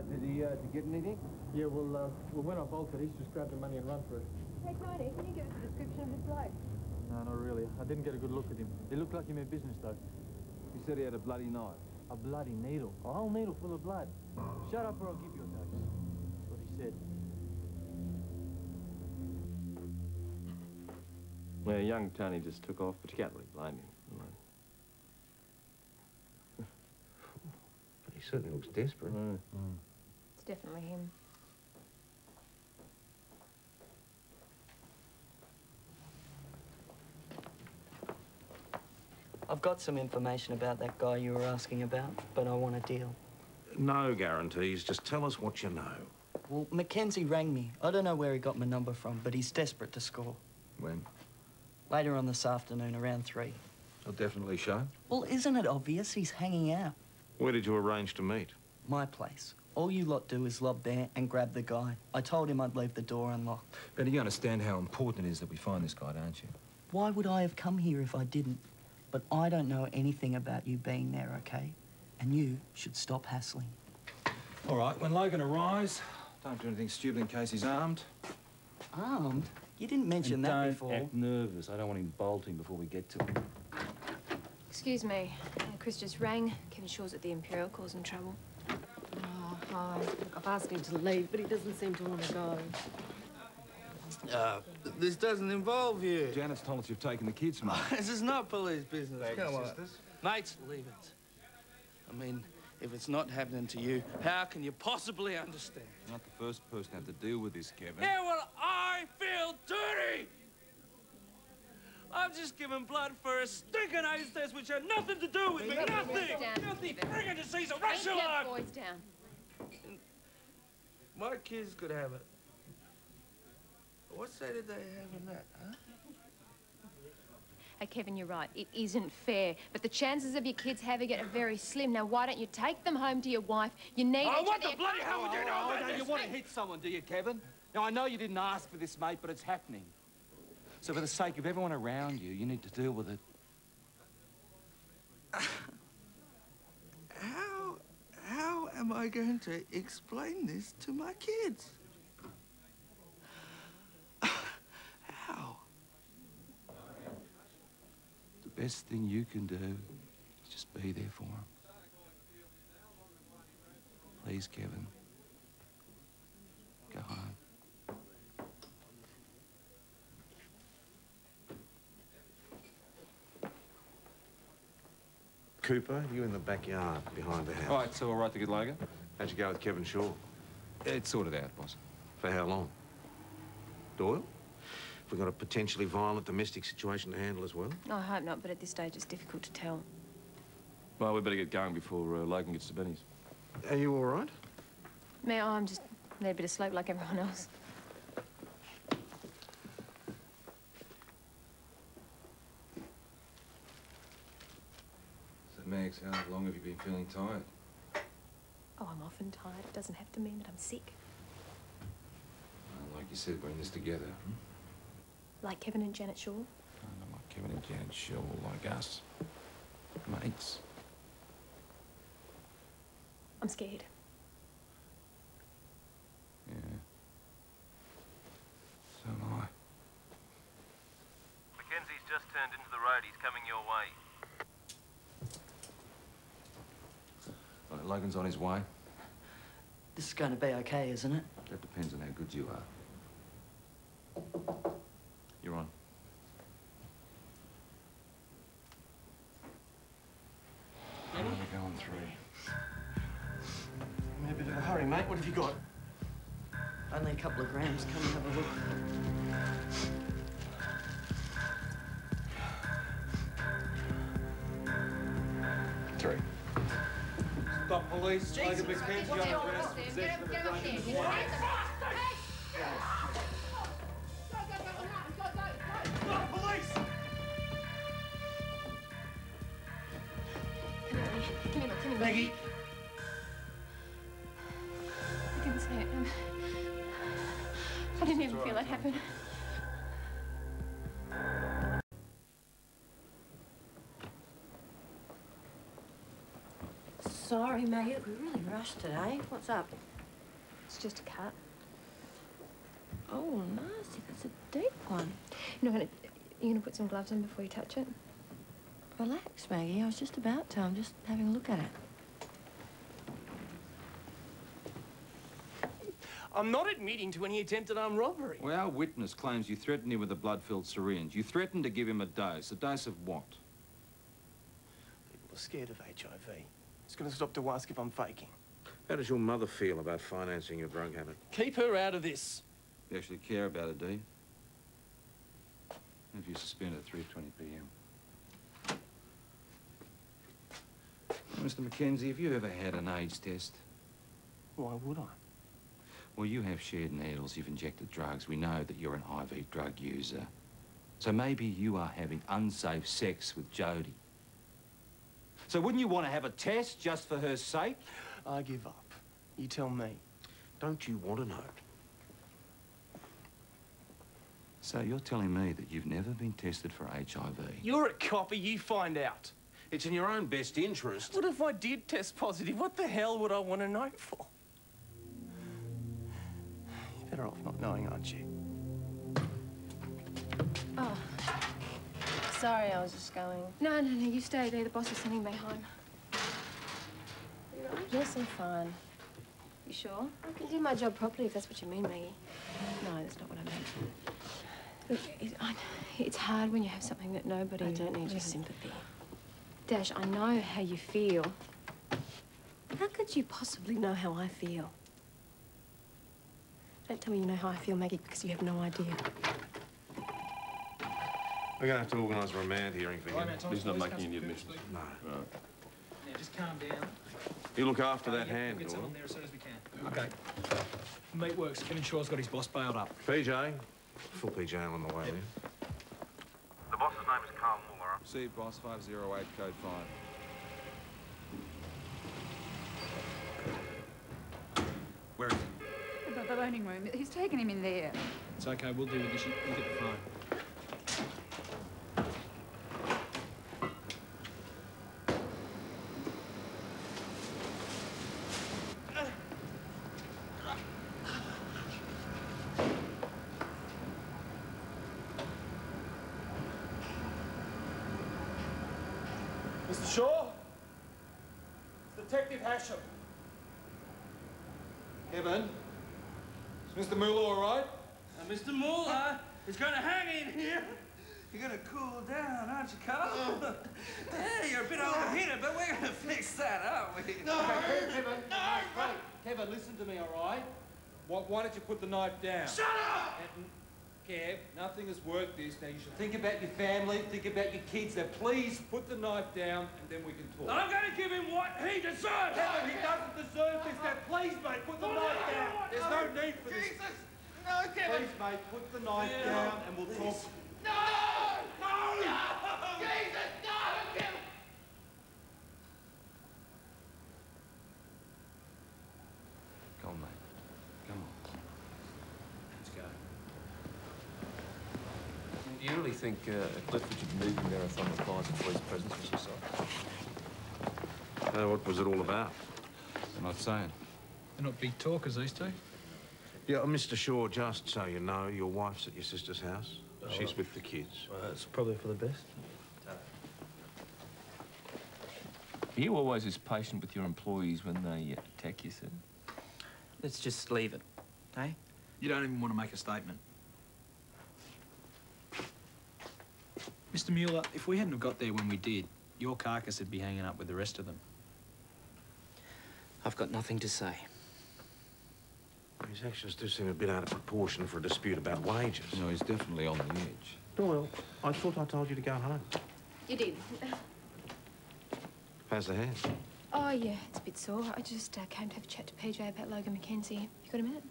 Did he get anything? Yeah, well, when I bolted, he's just grabbed the money and run for it. Hey, Tony, can you give us a description of this bloke? No, not really. I didn't get a good look at him. He looked like he meant business, though. He said he had a bloody knife. A bloody needle. A whole needle full of blood. Shut up or I'll give you a dose. That's what he said. Well, young Tony just took off, but you can't really blame him. But he certainly looks desperate. It's definitely him. I've got some information about that guy you were asking about, but I want a deal. No guarantees. Just tell us what you know. Well, Mackenzie rang me. I don't know where he got my number from, but he's desperate to score. When? Later on this afternoon, around 3. I'll definitely show. Well, isn't it obvious? He's hanging out. Where did you arrange to meet? My place. All you lot do is lob there and grab the guy. I told him I'd leave the door unlocked. But you understand how important it is that we find this guy, don't you? Why would I have come here if I didn't? But I don't know anything about you being there, okay? And you should stop hassling. All right, when Logan arrives, don't do anything stupid in case he's armed. Armed? You didn't mention that before. Don't act nervous. I don't want him bolting before we get to him. Excuse me. Chris just rang. Kevin Shaw's at the Imperial, causing trouble. Oh, hi. Look, I've asked him to leave, but he doesn't seem to want to go. This doesn't involve you. Janice told us you've taken the kids, mate. This is not police business. Come on. sisters. Mates, leave it. I mean, if it's not happening to you, how can you possibly understand? You're not the first person to have to deal with this, Kevin. Yeah, well, I feel dirty! I'm just giving blood for a stinking AIDS test which had nothing to do with me. Nothing! Nothing! Friggin' disease of Russian life! Boys down. My kids could have it. What say did they have in that, huh? Hey, Kevin, you're right. It isn't fair. But the chances of your kids having it are very slim. Now, why don't you take them home to your wife? You need Oh, each what of the bloody hell would you know about this? You want to hit someone, do you, Kevin? Now, I know you didn't ask for this, mate, but it's happening. So for the sake of everyone around you, you need to deal with it. How am I going to explain this to my kids? How? The best thing you can do is just be there for them. Please, Kevin. Go home. Cooper, you in the backyard behind the house. All right, so all right to get Logan? How'd you go with Kevin Shaw? It's sorted out, boss. For how long? Doyle? We've got a potentially violent domestic situation to handle as well. I hope not, but at this stage it's difficult to tell. Well, we better get going before Logan gets to Benny's. Are you all right? Me, I'm just need a bit of sleep like everyone else. So, Max, how long have you been feeling tired? Oh, I'm often tired. It doesn't have to mean that I'm sick. Well, like you said, we're in this together. Like Kevin and Janet Shaw. No, not like Kevin and Janet Shaw, like us. Mates. I'm scared. Yeah. So am I. Mackenzie's just turned into the road. He's coming your way. Right, Logan's on his way. This is going to be okay, isn't it? That depends on how good you are. You're on. I'm gonna go on 3. I'm in a bit of a hurry, mate. What have you got? Only a couple of grams. Come and have a look. Stop, police. Logan Mackenzie under arrest for possession of a drug in his wife. Stop, police! Come here, look. Maggie. I didn't say it. I didn't even feel it happen. Sorry, mate. We really rushed today. What's up? It's just a cut. Oh, nasty. That's a deep one. You're gonna put some gloves on before you touch it? Relax, Maggie. I was just about to. I'm just having a look at it. I'm not admitting to any attempted armed robbery. Well, our witness claims you threatened him with a blood-filled syringe. You threatened to give him a dose. A dose of what? People are scared of HIV. It's gonna stop to ask if I'm faking. How does your mother feel about financing your drug habit? Keep her out of this. You actually care about it, do you? Have you suspended at 3:20 p.m. Mr. Mackenzie, have you ever had an AIDS test? Why would I? Well, you have shared needles, you've injected drugs. We know that you're an IV drug user. So maybe you are having unsafe sex with Jodie. So wouldn't you want to have a test just for her sake? I give up. You tell me. Don't you want to know? So you're telling me that you've never been tested for HIV? You're a copper, you find out. It's in your own best interest. What if I did test positive? What the hell would I want to know for? You're better off not knowing, aren't you? Oh. Sorry, I was just going. No, you stay there. The boss is sending me home. Yes, I'm fine. You sure? I can do my job properly if that's what you mean, Maggie. No, that's not what I meant. Look, it's hard when you have something that nobody... I don't need your sympathy. Dash, I know how you feel. How could you possibly know how I feel? Don't tell me you know how I feel, Maggie, because you have no idea. We're going to have to organise a remand hearing for him. He's not making any admissions. No. Right. Yeah, just calm down. You look after that hand, We'll get Doyle. someone there as soon as we can. Okay. Mate works. Kevin Shaw's got his boss bailed up. PJ. Full PJ on the way, Yep. yeah? The boss's name is Carl Muller. See, boss, 508, code 5. Where is he? The learning room. He's taken him in there. It's okay. We'll do with this. We'll get the phone. Mr. Shaw? It's Detective Hashem. Kevin? Is Mr. Muller all right? Mr. Muller is going to hang in here. You're going to cool down, aren't you, Carl? Yeah, you're a bit overheated, but we're going to fix that, aren't we? No! Kevin! No! Wait, Kevin, listen to me, all right? Why don't you put the knife down? Shut up! Kev, nothing is worth this. Now, you should think about your family, think about your kids. Now, please put the knife down, and then we can talk. I'm going to give him what he deserves! Kevin, he doesn't deserve this. Now, please, mate, put the knife down. There's no need for this. Jesus! No, Kevin! Please, mate, put the knife down, and we'll talk. No! No! No! Jesus, no! Kevin! Come on, mate. Come on. Let's go. Do you really think a Clifford movie marathon requires a police presence for suicide? What was it all about? They're not saying. They're not big talkers, these two. Yeah, Mr. Shaw, just so you know, your wife's at your sister's house. She's with the kids. It's probably for the best. Are you always as patient with your employees when they attack you, sir? Let's just leave it, eh? You don't even want to make a statement. Mr. Mueller, if we hadn't have got there when we did, your carcass would be hanging up with the rest of them. I've got nothing to say. His actions do seem a bit out of proportion for a dispute about wages. No, he's definitely on the edge. Doyle, I thought I told you to go home. You did. How's the hand? Oh, yeah, it's a bit sore. I just came to have a chat to PJ about Logan Mackenzie. You got a minute?